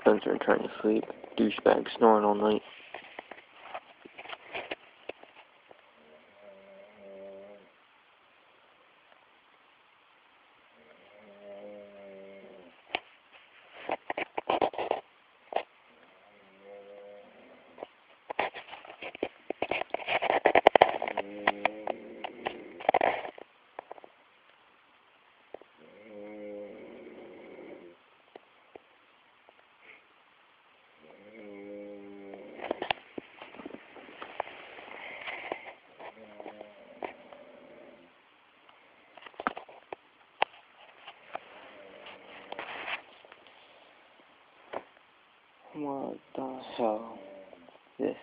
Spencer and trying to sleep. Douchebag snoring all night. What the hell? This.